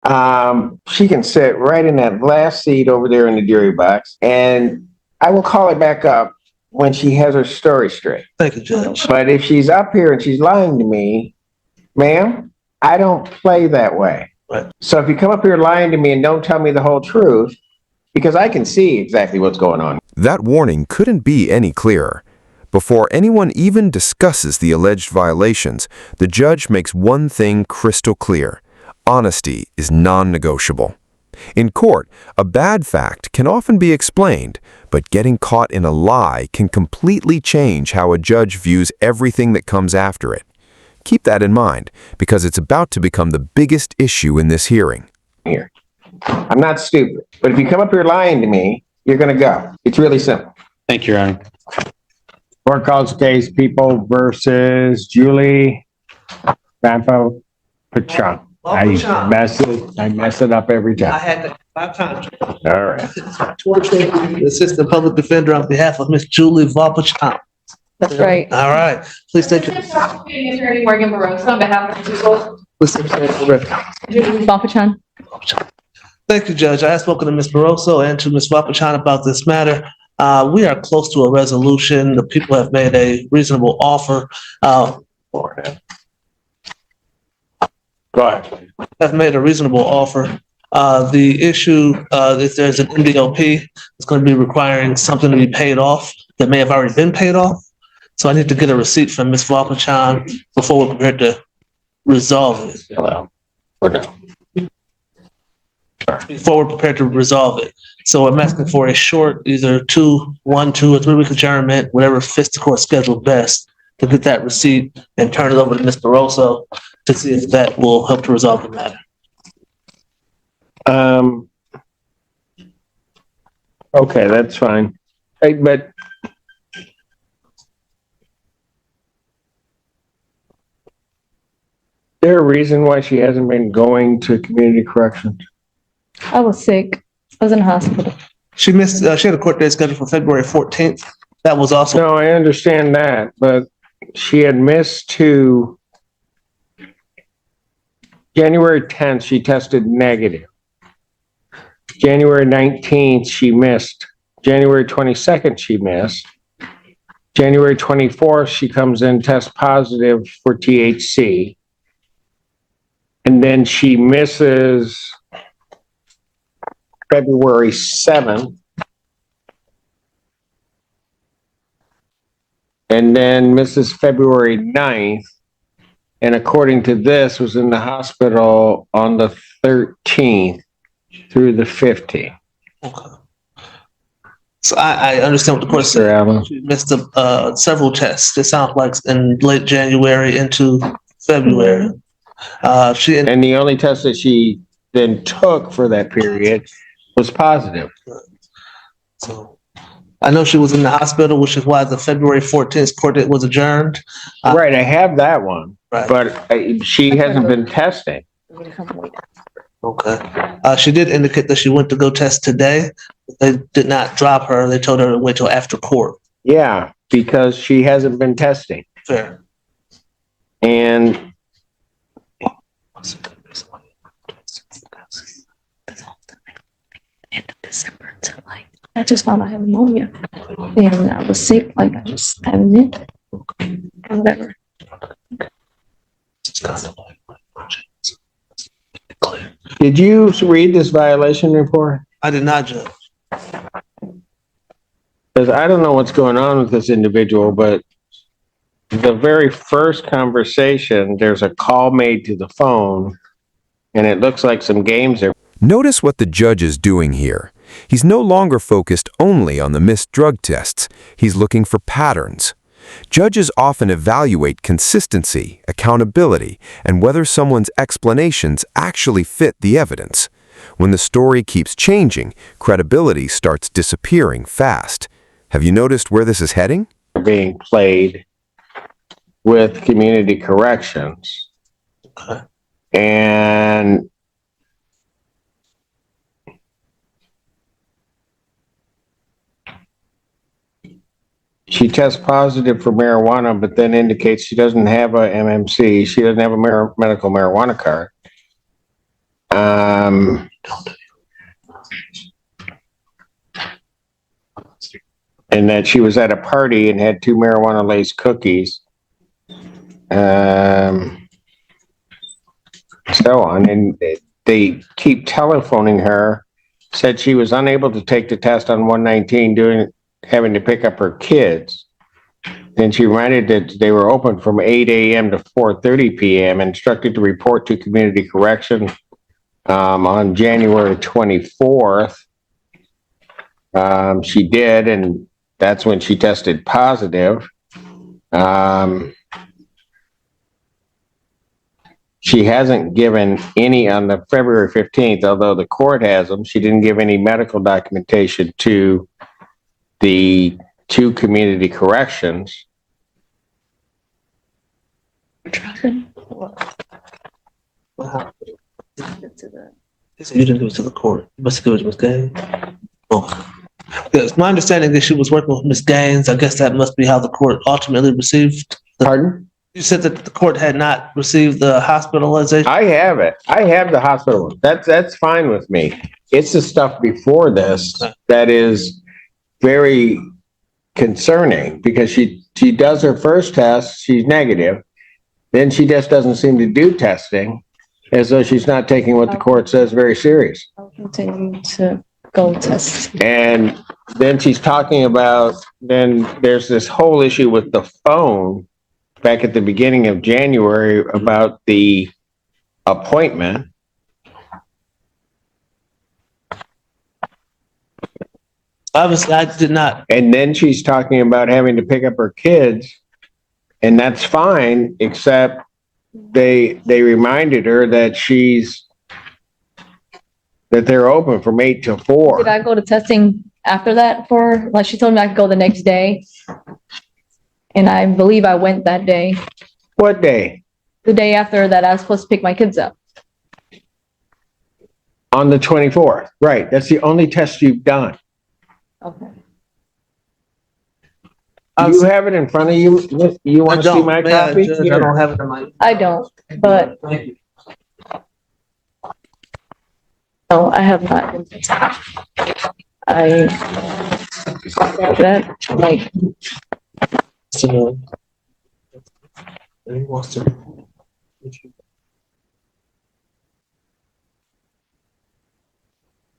She can sit right in that last seat over there in the jury box, and I will call it back up when she has her story straight. Thank you, Judge. But if she's up here and she's lying to me, ma'am, I don't play that way. Right. So if you come up here lying to me and don't tell me the whole truth, because I can see exactly what's going on. That warning couldn't be any clearer. Before anyone even discusses the alleged violations, the judge makes one thing crystal clear: honesty is non-negotiable. In court, a bad fact can often be explained, but getting caught in a lie can completely change how a judge views everything that comes after it. Keep that in mind, because it's about to become the biggest issue in this hearing. Here, I'm not stupid, but if you come up here lying to me, you're going to go. It's really simple. Thank you, Your Honor. Court calls case People versus Julie Vachan. I mess it up every I time. had that 5 times. All right. The Assistant Public Defender on behalf of Miss Julie Vachan. That's right. All right. Please state your. Prosecuting Attorney Morgan Barroso on behalf of the people. Please state your record. Julie Vachan. Thank you, Judge. I have spoken to Ms. Barroso and to Ms. Vachan about this matter. We are close to a resolution. The people have made a reasonable offer. Go ahead. Have made a reasonable offer. The issue, if there's an MDLP, it's going to be requiring something to be paid off that may have already been paid off. So I need to get a receipt from Ms. Vachan before we're prepared to resolve it. Hello. Or no. Before we're prepared to resolve it. So I'm asking for a short, either 1, 2, or 3 week adjournment, whatever fits the court schedule best, to get that receipt and turn it over to Ms. Barroso to see if that will help to resolve the matter. Okay, that's fine. Hey, but there a reason why she hasn't been going to community corrections? I was sick. I was in the hospital. She missed, she had a court date scheduled for February 14th. That was also. No, I understand that, but she had missed to January 10th, she tested negative. January 19th, she missed. January 22nd, she missed. January 24th, she comes in, test positive for THC. And then she misses February 7th. And then misses February 9th. And according to this, was in the hospital on the 13th through the 15th. Okay. So I understand what the court said. Mr. Allen. She missed several tests. It sounds like in late January into February. And the only test that she then took for that period was positive. So I know she was in the hospital, which is why the February 14th court date was adjourned. Right, I have that one, Right. but she hasn't been testing. Okay. She did indicate that she went to go test today. They did not drop her. They told her to wait till after court. Yeah, because she hasn't been testing. Fair. And End of December to like, I just found I had pneumonia. And I was sick, like I just haven't it. Whatever. did you read this violation report? I did not, Judge. Because I don't know what's going on with this individual, but the very first conversation, there's a call made to the phone, and it looks like some games are. Notice what the judge is doing here. He's no longer focused only on the missed drug tests. He's looking for patterns. Judges often evaluate consistency, accountability, and whether someone's explanations actually fit the evidence. When the story keeps changing, credibility starts disappearing fast. Have you noticed where this is heading? Being played with community corrections. Okay. And she tests positive for marijuana, but then indicates she doesn't have a MMC. She doesn't have a medical marijuana card. And that she was at a party and had 2 marijuana laced cookies. So on, and they keep telephoning her, said she was unable to take the test on 119, having to pick up her kids. And she reminded that they were open from 8 a.m. to 4:30 p.m., instructed to report to community correction on January 24th. She did, and that's when she tested positive. She hasn't given any on the February 15th, although the court has them. She didn't give any medical documentation to the 2 community corrections. Wow. He said you didn't give it to the court. You must have given it to Ms. Gaines. Oh. Yes, my understanding is she was working with Ms. Gaines. I guess that must be how the court ultimately received. Pardon? You said that the court had not received the hospitalization. I have it. I have the hospital. That's fine with me. It's the stuff before this that is very concerning, because she does her first test, she's negative. Then she just doesn't seem to do testing, as though she's not taking what the court says very serious. I'll continue to go test. And then she's talking about, then there's this whole issue with the phone back at the beginning of January about the appointment. Obviously, I did not. And then she's talking about having to pick up her kids, and that's fine, except they reminded her that that they're open from 8 till 4. Did I go to testing after that like she told me I could go the next day? And I believe I went that day. What day? The day after that I was supposed to pick my kids up. On the 24th. Right. That's the only test you've done. Okay. You have it in front of you? You want to see my copy? Judge, I don't have it in my. I don't, but Thank you. no, I have not been tested. That, like, So, he wants to.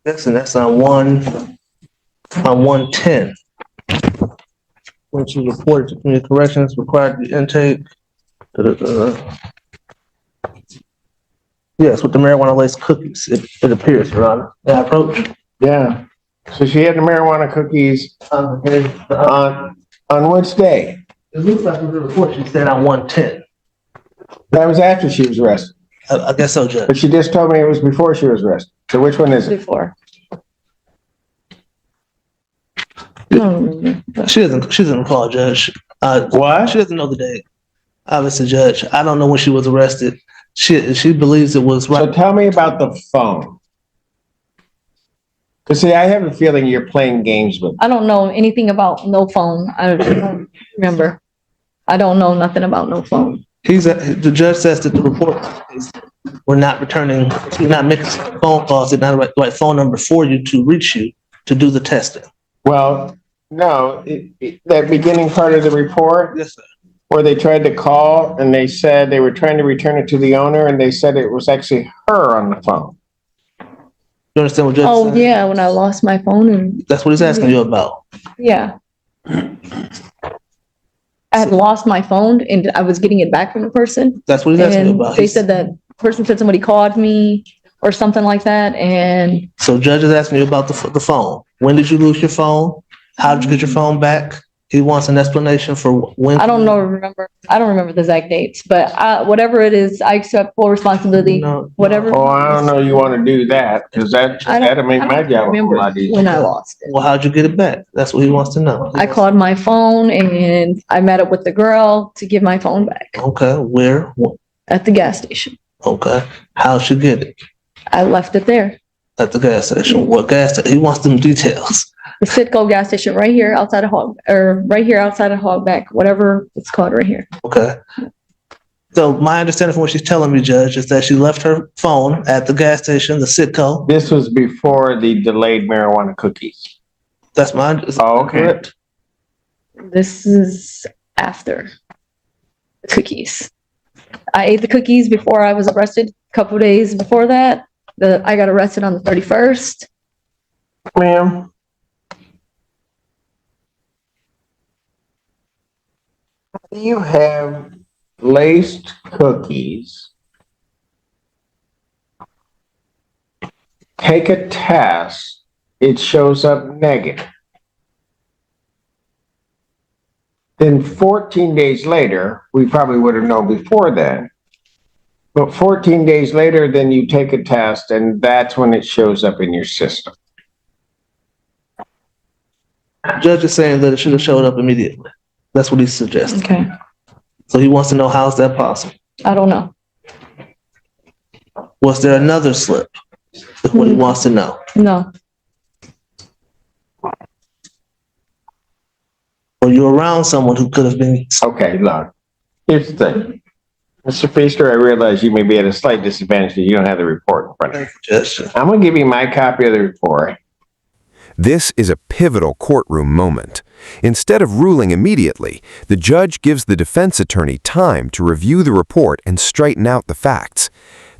That's on 110. When she reported to community corrections, required the intake. Yes, with the marijuana laced cookies, it appears, Your Honor. That approach. Yeah. So she had the marijuana cookies on which day? It looks like in the report she said on 110. That was after she was arrested. I guess so, Judge. But she just told me it was before she was arrested. So which one is it? before. I don't remember. She doesn't recall, Judge. What? She doesn't know the date. Obviously, Judge, I don't know when she was arrested. She believes it was So right. tell me about the phone. Because see, I have a feeling you're playing games with me. I don't know anything about no phone. I don't remember. I don't know nothing about no phone. The judge says that the report is we're not making phone calls. It's not the right phone number for you to reach you to do the testing. Well, no, that beginning part of the report Yes, sir. where they tried to call and they said they were trying to return it to the owner and they said it was actually her on the phone. You understand what Judge Oh, said? yeah, when I lost my phone and, That's what he's asking you about. yeah. I had lost my phone and I was getting it back from the person. That's what he's asking you And about. they said that person said somebody called me or something like that, and So Judge is asking you about the phone. When did you lose your phone? How did you get your phone back? He wants an explanation for when. I don't remember the exact dates, but whatever it is, I accept full responsibility, No. whatever. Oh, I don't know you want to do that because that'll make my job a remember lot easier. when I lost it. Well, how'd you get it back? That's what he wants to know. I called my phone and I met up with the girl to give my phone back Okay, where? at the gas station. Okay, how'd you get it? I left it there. At the gas station. What gas station? He wants them details. The Citgo gas station right here outside of Hogback, whatever it's called right here. Okay. So my understanding from what she's telling me, Judge, is that she left her phone at the gas station, the Citco. This was before the delayed marijuana cookies. That's my. Oh, okay. Correct? This is after the cookies. I ate the cookies before I was arrested. A couple days before that, I got arrested on the 31st. Ma'am. You have laced cookies. Take a test, it shows up negative. Then 14 days later, we probably would have known before then. But 14 days later, then you take a test and that's when it shows up in your system. Judge is saying that it should have showed up immediately. That's what he's suggesting. Okay. So he wants to know how is that possible? I don't know. Was there another slip? That's what he wants to know. No. Were you around someone who could have been? Okay, look, here's the thing. Mr. Feaster, I realize you may be at a slight disadvantage because you don't have the report in front of you. Judge. I'm going to give you my copy of the report. This is a pivotal courtroom moment. Instead of ruling immediately, the judge gives the defense attorney time to review the report and straighten out the facts.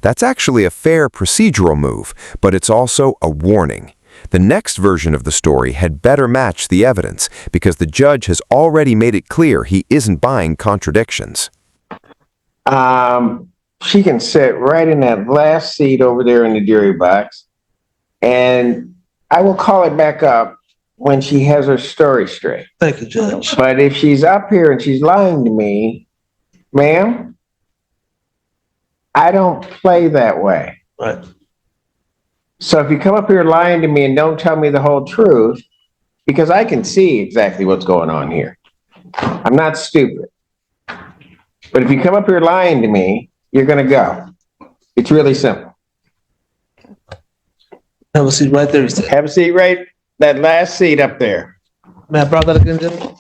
That's actually a fair procedural move, but it's also a warning. The next version of the story had better match the evidence because the judge has already made it clear he isn't buying contradictions. She can sit right in that last seat over there in the jury box, and I will call it back up when she has her story straight. Thank you, Judge. But if she's up here and she's lying to me, ma'am, I don't play that way. Right. So if you come up here lying to me and don't tell me the whole truth, because I can see exactly what's going on here. I'm not stupid. But if you come up here lying to me, you're going to go. It's really simple. Have a seat right there. Have a seat right, that last seat up there. May I borrow that again, Judge?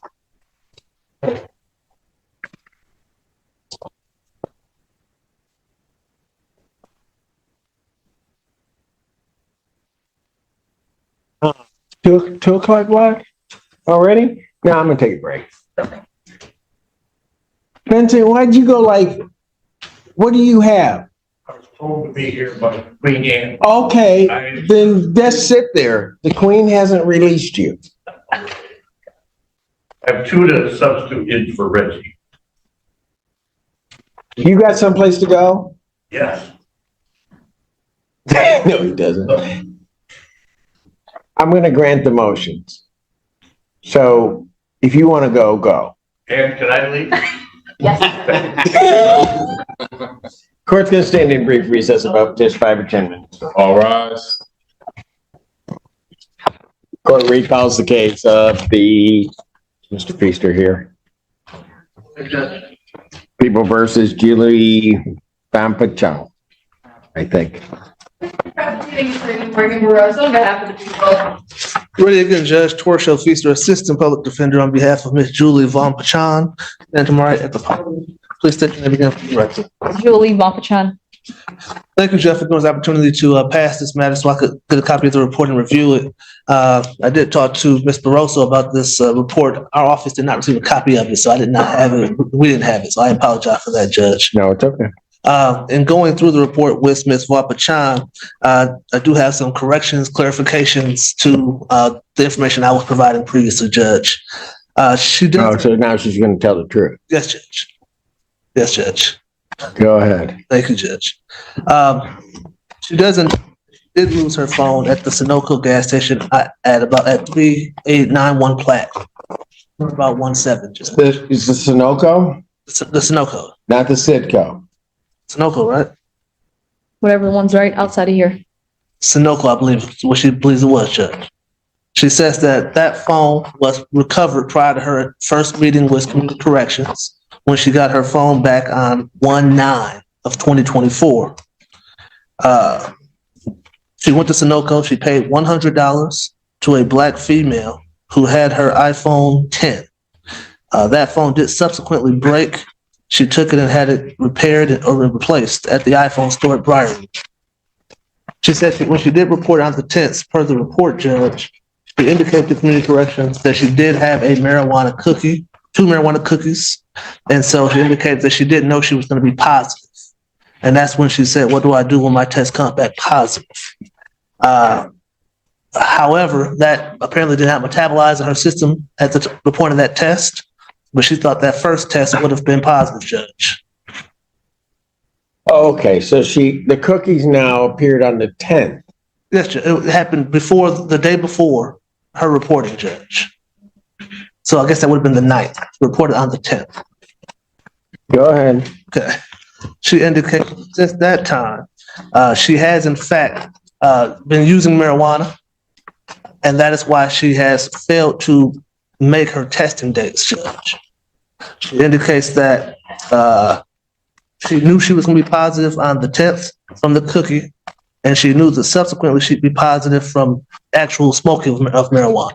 Two o'clock block already? No, I'm going to take a break. Benson, why'd you go like, what do you have? I was told to be here by Queen Anne. Okay, then just sit there. The queen hasn't released you. I have two to substitute in for Reggie. You got someplace to go? Yes. No, he doesn't. I'm going to grant the motions. So if you want to go, go. And can I leave? Court's going to stand in brief recess about just 5 or 10 minutes. All rise. Court recalls the case of the Mr. Feaster here. People versus Julie Vachan, I think. Ready again, Judge Torshell Feaster, Assistant Public Defender, on behalf of Ms. Julie Vachan. And to my right at the podium, please take your name again for the record. Julie Vachan. Thank you, Jeff, for giving us the opportunity to pass this matter so I could get a copy of the report and review it. I did talk to Ms. Barroso about this report. Our office did not receive a copy of it, so I did not have it. We didn't have it, so I apologize for that, Judge. No, it's okay. In going through the report with Ms. Vachan, I do have some corrections, clarifications to the information I was providing previously, Judge. She did. Oh, so now she's going to tell the truth. Yes, Judge. Yes, Judge. Go ahead. Thank you, Judge. She did lose her phone at the Sunoco gas station at 3891 Platte. About 17, just Is the Sunoco? the Sunoco. Not the Citco. Sunoco, right? Whatever the one's right outside of here. Sunoco, I believe, is what she believes it was, Judge. She says that that phone was recovered prior to her first meeting with Community Corrections when she got her phone back on 1/9 of 2024. She went to Sunoco. She paid $100 to a black female who had her iPhone 10. That phone did subsequently break. she took it and had it repaired or replaced at the iPhone store at Briarwood. She said when she did report on the 10th, per the report, Judge, she indicated to community corrections that she did have a marijuana cookie, 2 marijuana cookies. And so she indicated that she didn't know she was going to be positive. And that's when she said, what do I do when my test comes back positive? However, that apparently did not metabolize in her system at the point of that test, but she thought that first test would have been positive, Judge. Okay, so the cookies now appeared on the 10th. Yes, Judge. It happened the day before her reporting, Judge. So I guess that would have been the 9th, reported on the 10th. Go ahead. Okay. She indicated since that time, she has in fact been using marijuana, and that is why she has failed to make her testing dates, Judge. She indicates that she knew she was going to be positive on the 10th from the cookie, and she knew that subsequently she'd be positive from actual smoking of marijuana.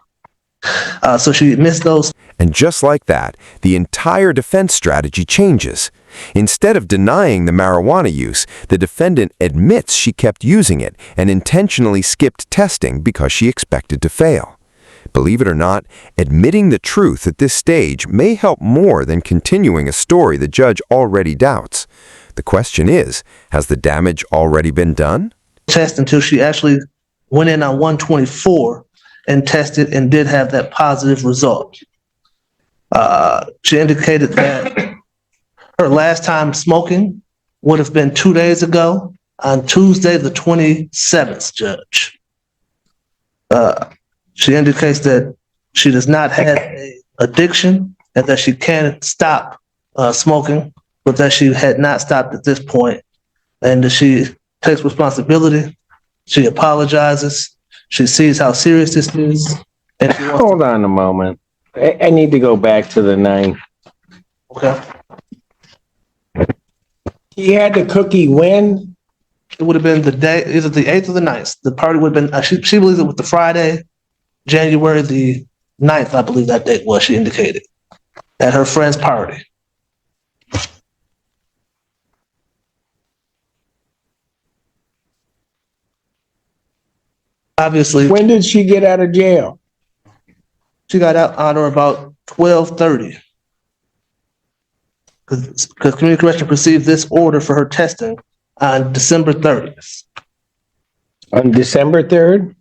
So she missed those. And just like that, the entire defense strategy changes. Instead of denying the marijuana use, the defendant admits she kept using it and intentionally skipped testing because she expected to fail. Believe it or not, admitting the truth at this stage may help more than continuing a story the judge already doubts. The question is, has the damage already been done? Test until she actually went in on 124 and tested and did have that positive result. She indicated that her last time smoking would have been 2 days ago on Tuesday, the 27th, Judge. She indicates that she does not have an addiction and that she can stop smoking, but that she had not stopped at this point, and that she takes responsibility. She apologizes. She sees how serious this is. And she wants Hold on a moment. I need to go back to the 9th. Okay. He had the cookie when? It would have been the day, either the 8th or the 9th. The party would have been, she believes it was the Friday, January the 9th, I believe that date was, she indicated, at her friend's party. Obviously, When did she get out of jail? she got out on or about 12:30. Because community correction received this order for her testing on December 30th. On December 3rd?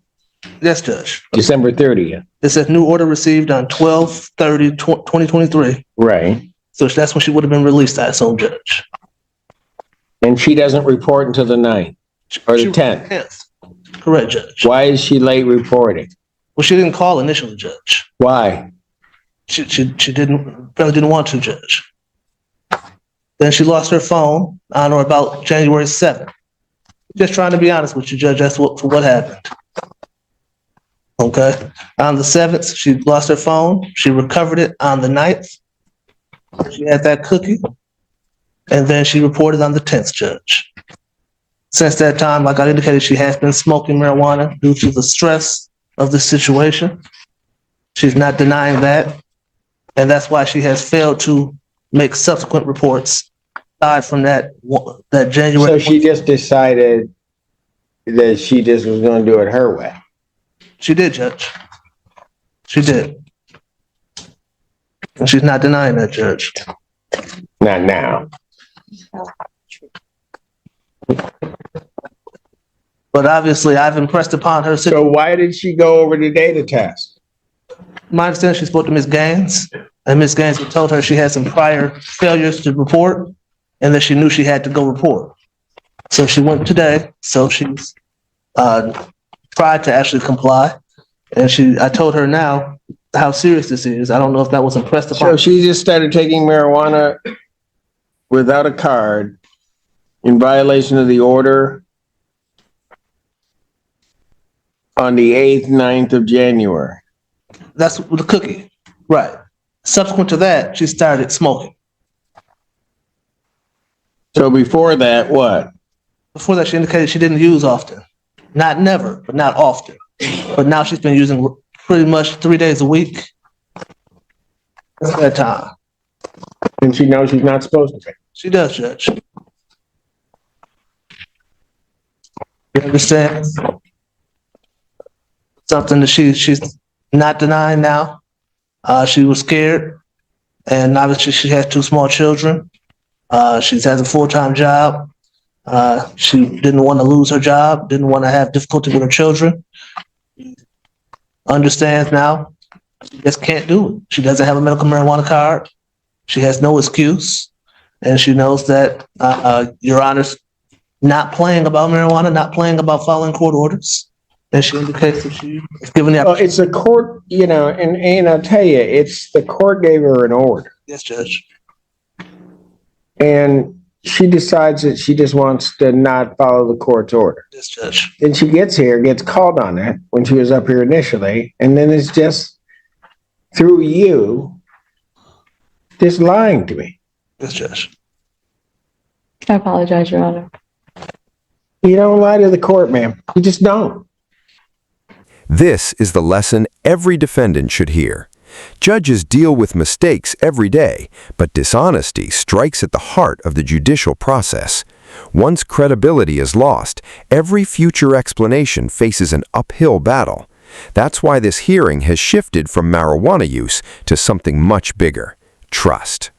Yes, Judge. December 30th. It says new order received on 12/30/2023. Right. So that's when she would have been released, I assume, Judge. And she doesn't report until the 9th or the 10th. 10th. Correct, Judge. Why is she late reporting? Well, she didn't call initially, Judge. Why? She apparently didn't want to, Judge. Then she lost her phone on or about January 7th. Just trying to be honest with you, Judge, that's what happened. Okay. On the 7th, she lost her phone. She recovered it on the 9th. She had that cookie. And then she reported on the 10th, Judge. Since that time, like I indicated, she has been smoking marijuana due to the stress of the situation. She's not denying that. And that's why she has failed to make subsequent reports aside from that January. So she just decided that she just was going to do it her way. She did, Judge. She did. And she's not denying that, Judge. Not now. But obviously, I've impressed upon her. So why did she go over the data test? My understanding, she spoke to Ms. Gaines, and Ms. Gaines had told her she had some prior failures to report, and that she knew she had to go report. So she went today. So she's tried to actually comply, and I told her now how serious this is. I don't know if that was impressed upon. So she just started taking marijuana without a card in violation of the order on the 8th, 9th of January. That's the cookie, right? Subsequent to that, she started smoking. So before that, what? Before that, she indicated she didn't use often. Not never, but not often. But now she's been using pretty much 3 days a week. That's that time. And she knows she's not supposed to be. She does, Judge. You understand? Something that she's not denying now. She was scared, and now that she has two small children, she has a full-time job. She didn't want to lose her job, didn't want to have difficulty with her children. Understands now, she just can't do it. She doesn't have a medical marijuana card. She has no excuse, and she knows that Your Honor's not playing about marijuana, not playing about following court orders. And she indicates that she is given the Well, opportunity. it's the court, and I'll tell you, it's the court gave her an order. Yes, Judge. And she decides that she just wants to not follow the court's order. Yes, Judge. Then she gets here, gets called on it when she was up here initially, and then it's just through you, just lying to me. Yes, Judge. I apologize, Your Honor. You don't lie to the court, ma'am. You just don't. This is the lesson every defendant should hear. Judges deal with mistakes every day, but dishonesty strikes at the heart of the judicial process. Once credibility is lost, every future explanation faces an uphill battle. That's why this hearing has shifted from marijuana use to something much bigger: trust.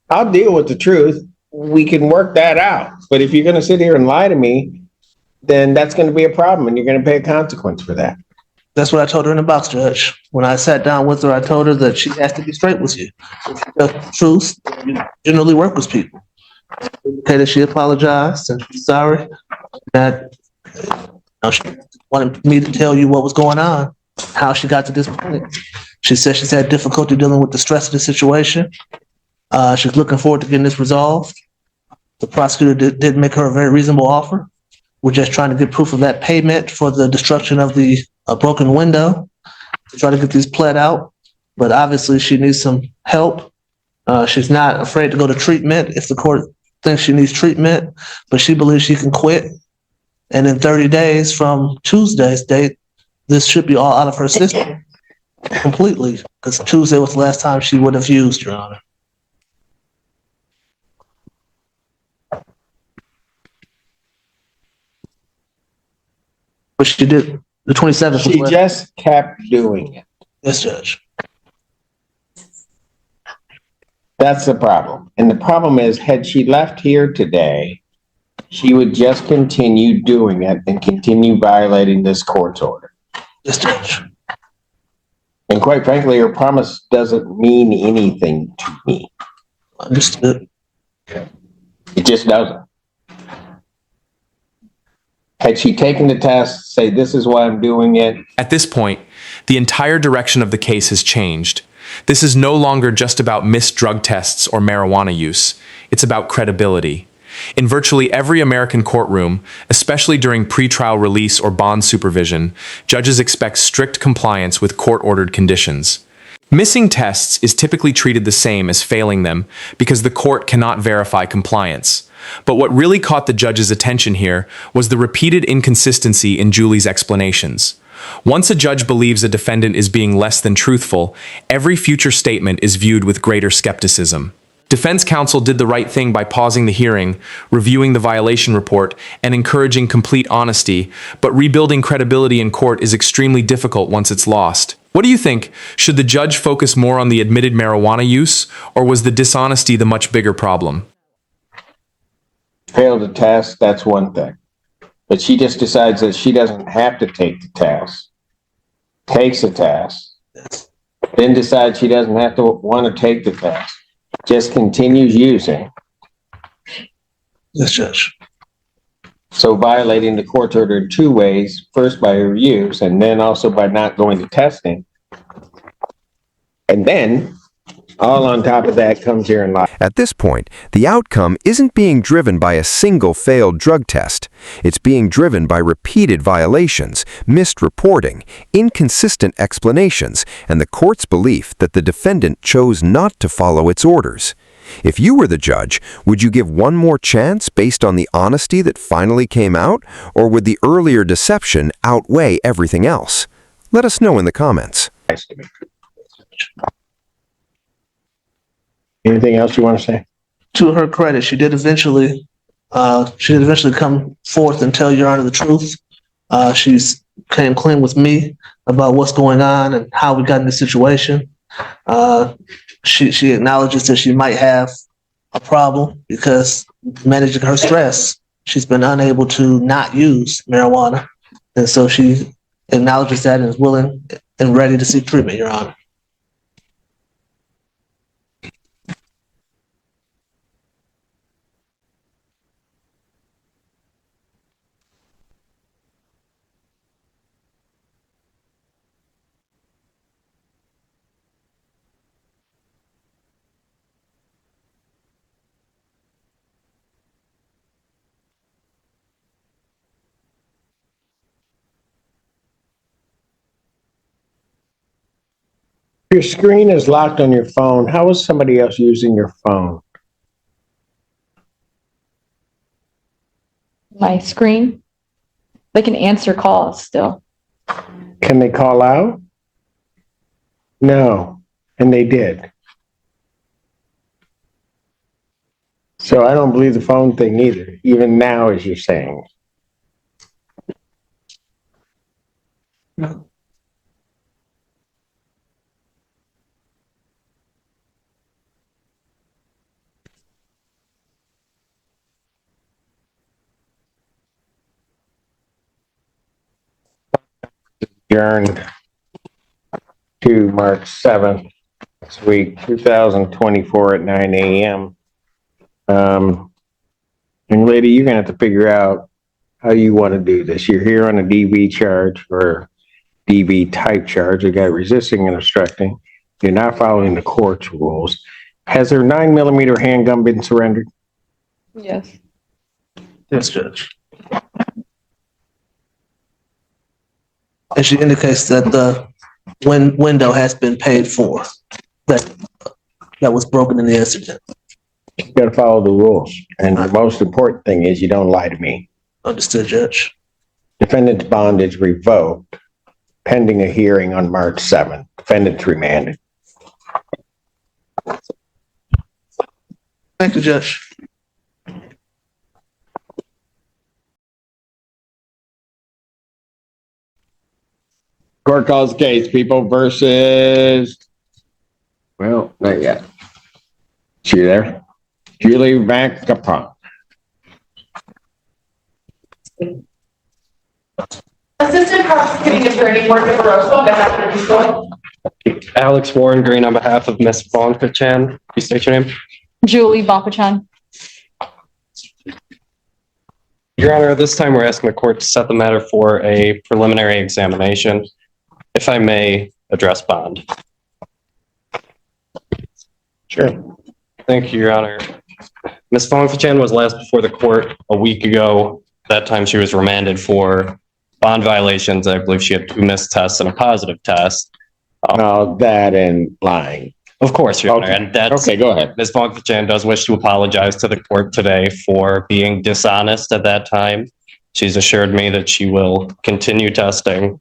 I'll deal with the truth. We can work that out. But if you're going to sit here and lie to me, then that's going to be a problem, and you're going to pay a consequence for that. That's what I told her in the box, Judge. When I sat down with her, I told her that she has to be straight with you. If she tells the truth, you generally work with people. Okay, that she apologized and she's sorry. That she wanted me to tell you what was going on, how she got to this point. She said she's had difficulty dealing with the stress of the situation. She's looking forward to getting this resolved. The prosecutor did make her a very reasonable offer. We're just trying to get proof of that payment for the destruction of the broken window to try to get these pled out. But obviously she needs some help. She's not afraid to go to treatment if the court thinks she needs treatment, but she believes she can quit. And in 30 days from Tuesday's date, this should be all out of her system completely, because Tuesday was the last time she would have used, Your Honor. But she did, the 27th. was She last- just kept doing it. Yes, Judge. That's the problem. And the problem is, had she left here today, she would just continue doing it and continue violating this court's order. Yes, Judge. And quite frankly, her promise doesn't mean anything to me. Understood. It just doesn't. Had she taken the test, say, this is why I'm doing it, At this point, the entire direction of the case has changed. This is no longer just about missed drug tests or marijuana use. It's about credibility. In virtually every American courtroom, especially during pretrial release or bond supervision, judges expect strict compliance with court-ordered conditions. Missing tests is typically treated the same as failing them because the court cannot verify compliance. But what really caught the judge's attention here was the repeated inconsistency in Julie's explanations. Once a judge believes a defendant is being less than truthful, every future statement is viewed with greater skepticism. Defense counsel did the right thing by pausing the hearing, reviewing the violation report, and encouraging complete honesty, but rebuilding credibility in court is extremely difficult once it's lost. What do you think? Should the judge focus more on the admitted marijuana use, or was the dishonesty the much bigger problem? failed a test, that's one thing. But she just decides that she doesn't have to take the test, takes the test, then decides she doesn't have to want to take the test, just continues using. Yes, Judge. So violating the court order in two ways, first by her use and then also by not going to testing. And then all on top of that comes here and lies. At this point, the outcome isn't being driven by a single failed drug test. It's being driven by repeated violations, missed reporting, inconsistent explanations, and the court's belief that the defendant chose not to follow its orders. If you were the judge, would you give one more chance based on the honesty that finally came out, or would the earlier deception outweigh everything else? Let us know in the comments. Anything else you want to say? To her credit, she did eventually come forth and tell Your Honor the truth. She's came clean with me about what's going on and how we got in this situation. She acknowledges that she might have a problem because managing her stress, she's been unable to not use marijuana. And so she acknowledges that and is willing and ready to seek treatment, Your Honor. Your screen is locked on your phone. How is somebody else using your phone? My screen, they can answer calls still. Can they call out? No, and they did. So I don't believe the phone thing either, even now as you're saying. Adjourned to March 7th, this week, 2024 at 9 a.m. Young lady, you're gonna have to figure out how you want to do this. You're here on a DV charge or DV type charge. You got resisting and obstructing. You're not following the court's rules. Has her 9mm handgun been surrendered? Yes. Yes, Judge. And she indicates that the window has been paid for, that was broken in the incident. You gotta follow the rules. And the most important thing is you don't lie to me. Understood, Judge. Defendant's bond is revoked pending a hearing on March 7th. Defendant's remanded. Thank you, Judge. Court calls case, People versus, well, not yet. She there? Julie Vachan. Assistant Prosecuting Attorney Mark DeRosa, on behalf of the people. Alex Warren Green on behalf of Ms. Vachan. Please state your name. Julie Vachan. Your Honor, this time we're asking the court to set the matter for a preliminary examination. If I may address bond. Sure. Thank you, Your Honor. Ms. Vachan was last before the court a week ago. That time she was remanded for bond violations. I believe she had 2 missed tests and a positive test. No, that and lying. Of course, Your Honor. Okay. And that's, Okay, go ahead. Ms. Vachan does wish to apologize to the court today for being dishonest at that time. She's assured me that she will continue testing,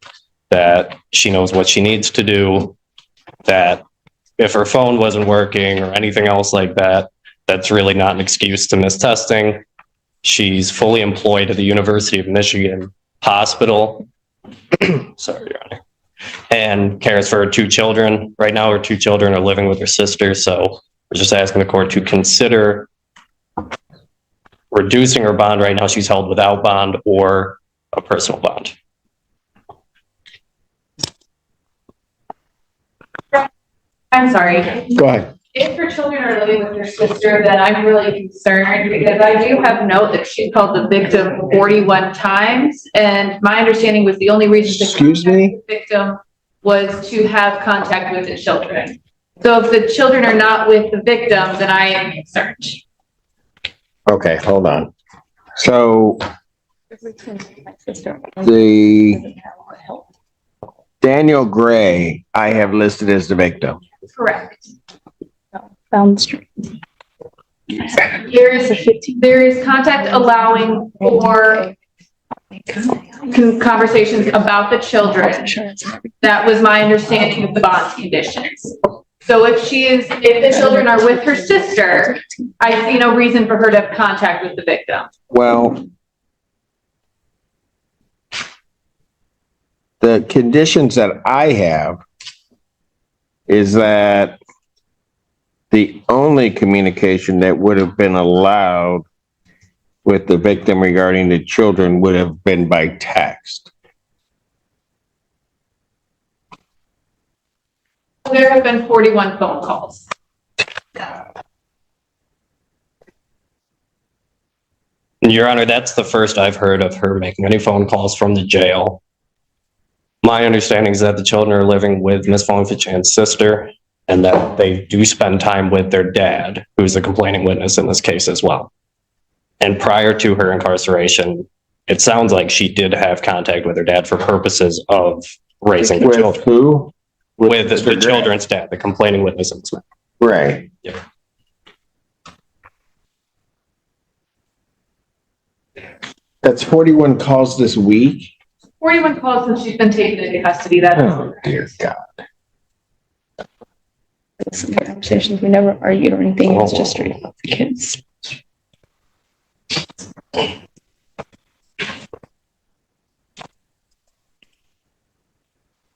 that she knows what she needs to do, that if her phone wasn't working or anything else like that, that's really not an excuse to miss testing. She's fully employed at the University of Michigan Hospital. Sorry, Your Honor. And cares for her 2 children. Right now, her 2 children are living with her sister. So we're just asking the court to consider reducing her bond. Right now, she's held without bond or a personal bond. I'm sorry. Go ahead. If her children are living with her sister, then I'm really concerned because I do have note that she called the victim 41 times. And my understanding was the only reason to Excuse contact me? the victim was to have contact with the children. So if the children are not with the victim, then I am concerned. Okay, hold on. So My sister. the Daniel Gray, I have listed as the victim. Correct. Found the street. There is contact allowing for conversations about the children. That was my understanding of the bond conditions. So if the children are with her sister, I see no reason for her to have contact with the victim. Well, the conditions that I have is that the only communication that would have been allowed with the victim regarding the children would have been by text. There have been 41 phone calls. Your Honor, that's the first I've heard of her making any phone calls from the jail. My understanding is that the children are living with Ms. Vachan's sister and that they do spend time with their dad, who's the complaining witness in this case as well. And prior to her incarceration, it sounds like she did have contact with her dad for purposes of raising the With children. who? With the Mr. Grant. children's dad, the complaining witness in this matter. Right. Yeah. That's 41 calls this week? 41 calls since she's been taken into custody. That's Oh, dear God. Some conversations, we never argued or anything, it's just straight about the kids.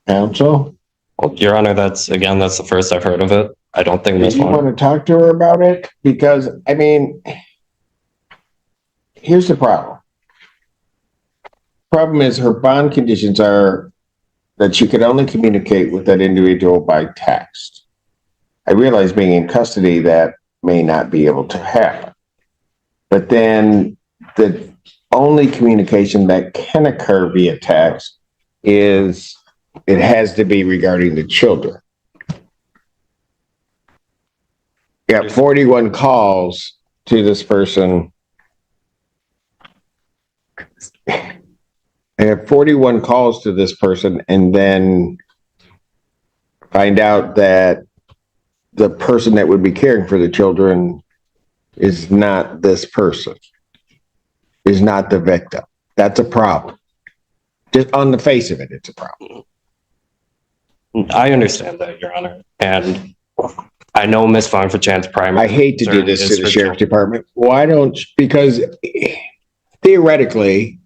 Counsel? Well, Your Honor, that's the first I've heard of it. I don't think Do Ms. you want to talk to her about it? Because, I mean, here's the problem. Problem is her bond conditions are that she could only communicate with that individual by text. I realize being in custody, that may not be able to happen. But then the only communication that can occur via text is it has to be regarding the children. You got 41 calls to this person. I have 41 calls to this person and then find out that the person that would be caring for the children is not this person, is not the victim. That's a problem. Just on the face of it, it's a problem. I understand that, Your Honor. And I know Ms. Vachan's primary. I hate to do concern this is to the for sheriff's children. department. Why don't, because theoretically,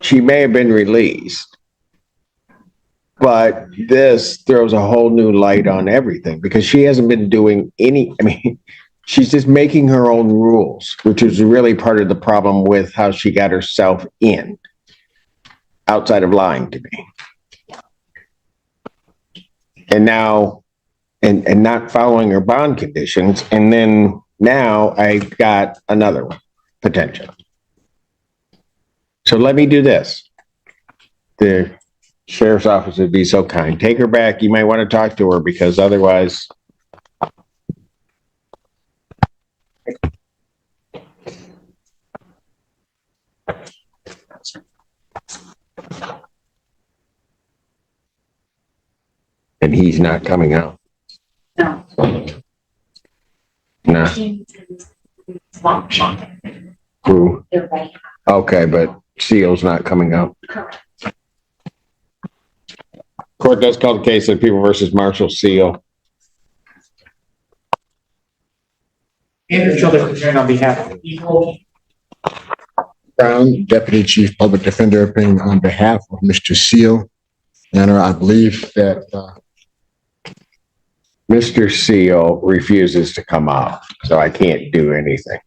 she may have been released, but this throws a whole new light on everything because she hasn't been doing any, I mean, she's just making her own rules, which is really part of the problem with how she got herself in, outside of lying to me. And now, and not following her bond conditions. And then now I got another one, potential. So let me do this. The sheriff's office would be so kind. Take her back. You might want to talk to her because otherwise. And he's not coming out. No. No. Who? Okay, but Seal's not coming out. Correct. Court does call the case of People versus Marshall Seal. Andrew Childers, concerned on behalf of the people. Brown, Deputy Chief Public Defender, appearing on behalf of Mr. Seal. Your Honor, I believe that Mr. Seal refuses to come out, so I can't do anything.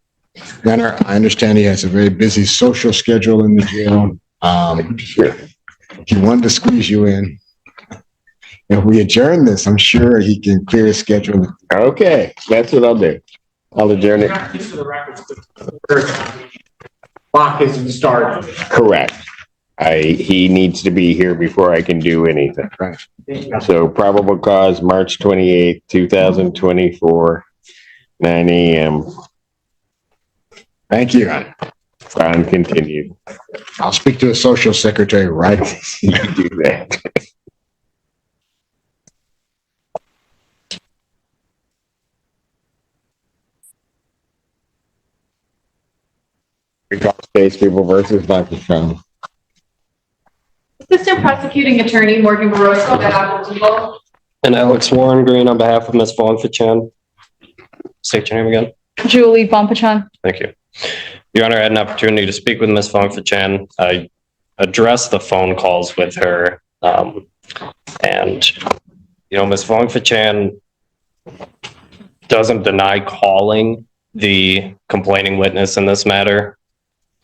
Your Honor, I understand he has a very busy social schedule in the jail. Sure. He wanted to squeeze you in. If we adjourn this, I'm sure he can clear his schedule. Okay, that's what I'll do. I'll adjourn it. Just for the record, the clock isn't started. Correct. He needs to be here before I can do anything. Right. So probable cause, March 28th, 2024, 9 a.m. Thank you, Your Honor. Bond continued. I'll speak to the social secretary right. You do that. Recall case People versus Vachan. Assistant Prosecuting Attorney Morgan Barroso, behalf of people. And Alex Warren Green on behalf of Ms. Vaughn Fachan. State your name again. Julie Vachan. Thank you. Your Honor, I had an opportunity to speak with Ms. Vaughn Fachan. I addressed the phone calls with her. And, you know, Ms. Vaughn Fachan doesn't deny calling the complaining witness in this matter.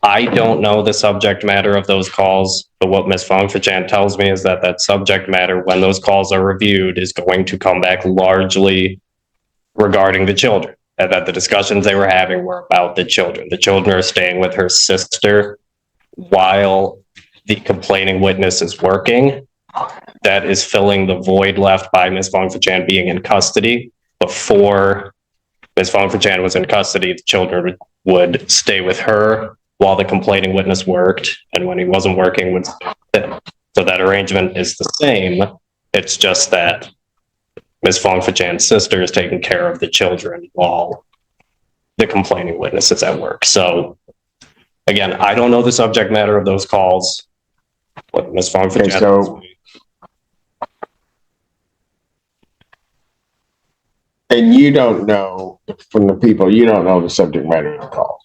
I don't know the subject matter of those calls, but what Ms. Vaughn Fachan tells me is that that subject matter, when those calls are reviewed, is going to come back largely regarding the children, and that the discussions they were having were about the children. The children are staying with her sister while the complaining witness is working. That is filling the void left by Ms. Vaughn Fachan being in custody. Before Ms. Vaughn Fachan was in custody, the children would stay with her while the complaining witness worked, and when he wasn't working, would stay with him. So that arrangement is the same. It's just that Ms. Vaughn Fachan's sister is taking care of the children while the complaining witness is at work. So again, I don't know the subject matter of those calls. What Ms. Vaughn Fachan tells me. And you don't know from the people, you don't know the subject matter of the calls.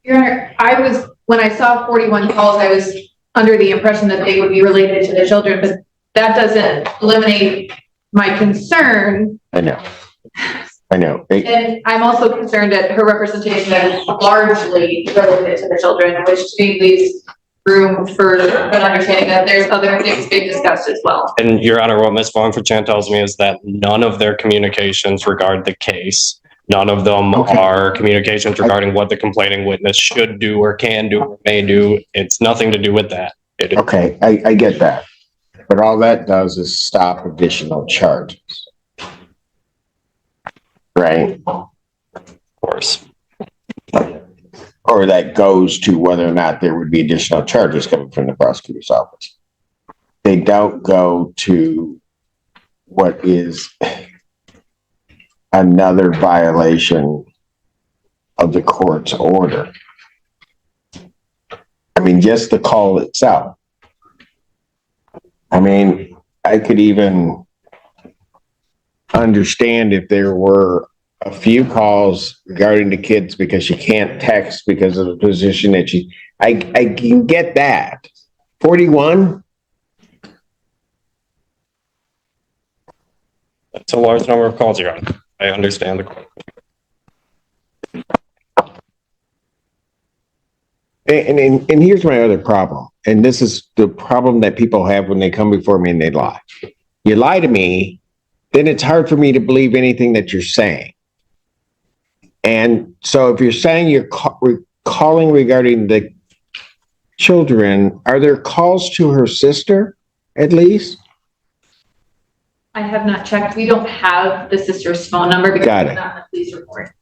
Your Honor, when I saw 41 calls, I was under the impression that they would be related to the children, but that doesn't eliminate my concern. I know. And I'm also concerned that her representation is largely related to the children, which to me leaves room for an understanding that there's other things being discussed as well. And Your Honor, what Ms. Vaughn Fachan tells me is that none of their communications regard the case. None of them are communications regarding what the complaining witness should do or can do or may do. It's nothing to do with that. Okay, I get that. But all that does is stop additional charges. Right? Of course. Or that goes to whether or not there would be additional charges coming from the prosecutor's office. They don't go to what is another violation of the court's order. I mean, just the call itself. I mean, I could even understand if there were a few calls regarding the kids because she can't text because of the position that I can get that. 41? That's a large number of calls, Your Honor. I understand the question. And here's my other problem. And this is the problem that people have when they come before me and they lie. You lie to me, then it's hard for me to believe anything that you're saying. And so if you're saying you're calling regarding the children, are there calls to her sister at least? I have not checked. We don't have the sister's phone number because Got it's it. not in the police report.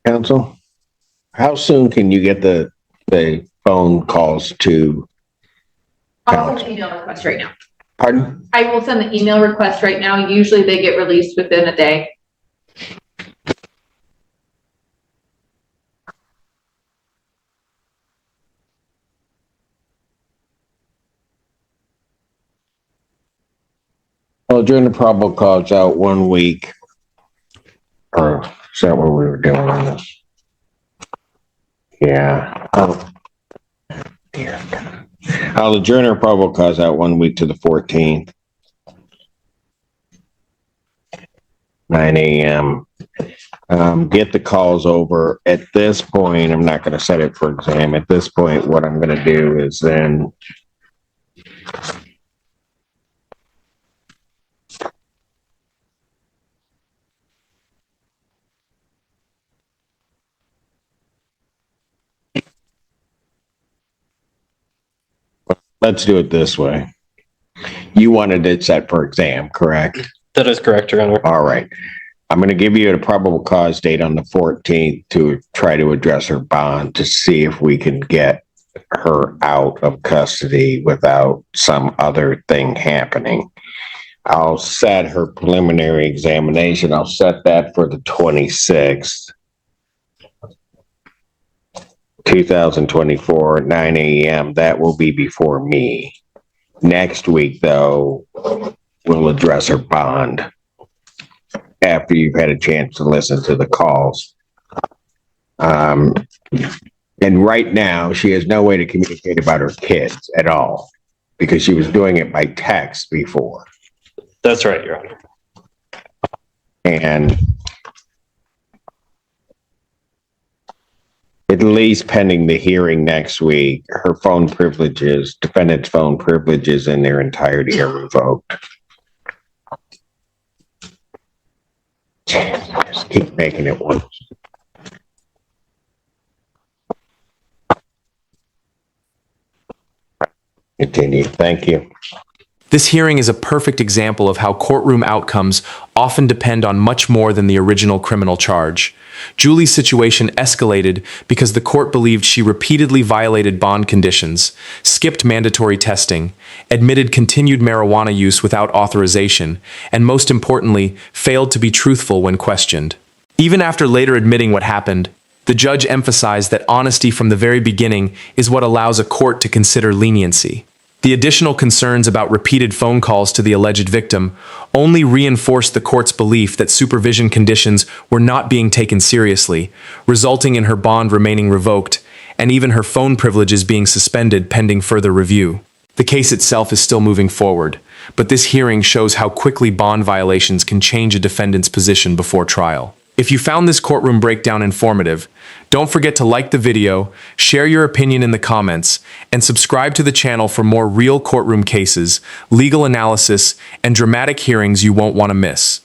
Counsel, how soon can you get the phone calls to? I'll send an email request right now. Pardon? I will send the email request right now. Usually they get released within a day. Well, during the probable cause out 1 week. Or is that what we were doing on this? Yeah. Oh. Dear God. I'll adjourn our probable cause out 1 week to the 14th. 9 a.m. Get the calls over. At this point, I'm not going to set it for exam. At this point, what I'm going to do is then let's do it this way. You wanted it set for exam, correct? That is correct, Your Honor. All right. I'm going to give you a probable cause date on the 14th to try to address her bond to see if we can get her out of custody without some other thing happening. I'll set her preliminary examination. I'll set that for the 26th, 2024 at 9 a.m. That will be before me. Next week, though, we'll address her bond after you've had a chance to listen to the calls. And right now, she has no way to communicate about her kids at all because she was doing it by text before. That's right, Your Honor. And at least pending the hearing next week, her phone privileges, defendant's phone privileges in their entirety are revoked. Just keep making it worse. Continue. Thank you. This hearing is a perfect example of how courtroom outcomes often depend on much more than the original criminal charge. Julie's situation escalated because the court believed she repeatedly violated bond conditions, skipped mandatory testing, admitted continued marijuana use without authorization, and most importantly, failed to be truthful when questioned. Even after later admitting what happened, the judge emphasized that honesty from the very beginning is what allows a court to consider leniency. The additional concerns about repeated phone calls to the alleged victim only reinforced the court's belief that supervision conditions were not being taken seriously, resulting in her bond remaining revoked and even her phone privileges being suspended pending further review. The case itself is still moving forward, but this hearing shows how quickly bond violations can change a defendant's position before trial. If you found this courtroom breakdown informative, don't forget to like the video, share your opinion in the comments, and subscribe to the channel for more real courtroom cases, legal analysis, and dramatic hearings you won't want to miss.